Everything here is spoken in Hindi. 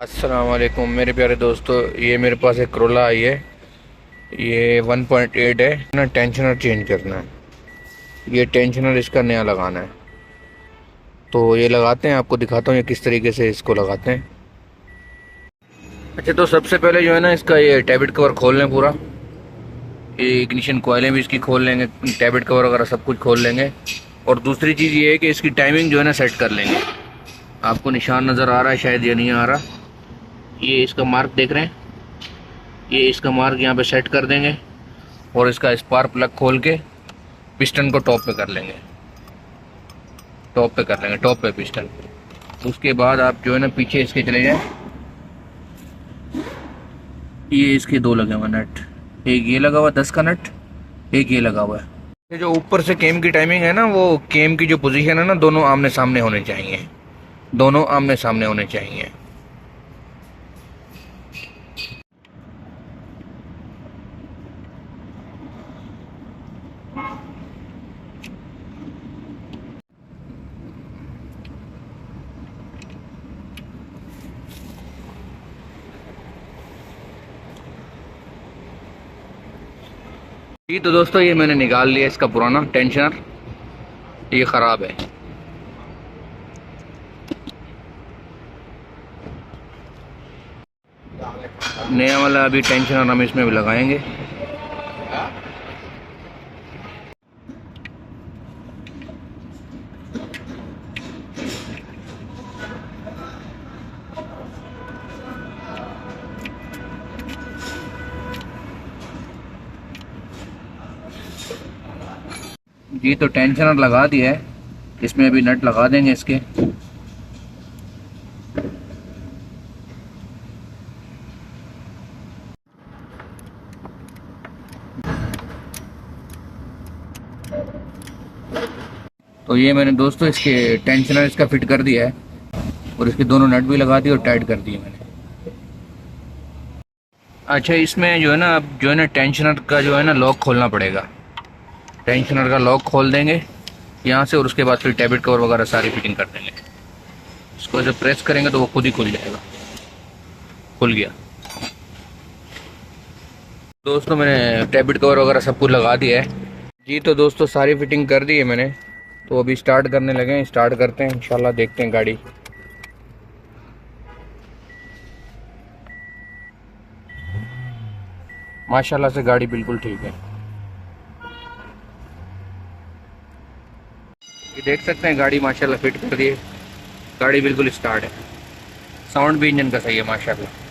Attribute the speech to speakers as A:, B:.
A: अस्सलाम वालेकुम मेरे प्यारे दोस्तों। ये मेरे पास एक करोला आई है। ये 1.8 है ना। टेंशनर चेंज करना है। ये टेंशनर इसका नया लगाना है। तो ये लगाते हैं, आपको दिखाता हूँ ये किस तरीके से इसको लगाते हैं। अच्छा, तो सबसे पहले जो है ना, इसका ये टैबिट कवर खोल लें पूरा। ये इग्निशन कॉइलें भी इसकी खोल लेंगे, टैबिट कवर वगैरह सब कुछ खोल लेंगे। और दूसरी चीज़ ये है कि इसकी टाइमिंग जो है ना सेट कर लेंगे। आपको निशान नज़र आ रहा है शायद, ये नहीं आ रहा। ये इसका मार्क देख रहे हैं, ये इसका मार्क यहाँ पे सेट कर देंगे। और इसका स्पार्क प्लग खोल के पिस्टन को टॉप पे कर लेंगे। टॉप पे पिस्टन। उसके बाद आप जो है ना पीछे इसके चले जाएं। ये इसके दो लगे हुए नट, एक ये लगा हुआ 10 का नट, एक ये लगा हुआ है। ये जो ऊपर से केम की टाइमिंग है ना, वो केम की जो पोजीशन है ना, दोनों आमने सामने होने चाहिए। दोनों आमने सामने होने चाहिए। जी तो दोस्तों, ये मैंने निकाल लिया इसका पुराना टेंशनर। ये ख़राब है। नया वाला अभी टेंशनर हम इसमें भी लगाएंगे। जी तो टेंशनर लगा दिया है, इसमें अभी नट लगा देंगे इसके। तो ये मैंने दोस्तों इसके टेंशनर इसका फिट कर दिया है, और इसके दोनों नट भी लगा दिए और टाइट कर दिए मैंने। अच्छा, इसमें जो है ना, अब जो है ना टेंशनर का जो है ना लॉक खोलना पड़ेगा। टेंशनर का लॉक खोल देंगे यहाँ से, और उसके बाद फिर टैबिट कवर वगैरह सारी फिटिंग कर देंगे। इसको जब प्रेस करेंगे तो वो खुद ही खुल जाएगा। खुल गया। दोस्तों, मैंने टैबिट कवर वगैरह सब कुछ लगा दिया है। जी तो दोस्तों, सारी फिटिंग कर दी है मैंने। तो अभी स्टार्ट करने लगे हैं। स्टार्ट करते हैं, इंशाल्लाह देखते हैं गाड़ी। माशाल्लाह से गाड़ी बिल्कुल ठीक है। ये देख सकते हैं, गाड़ी माशाल्लाह फिट कर दी है। गाड़ी बिल्कुल स्टार्ट है। साउंड भी इंजन का सही है माशाल्लाह।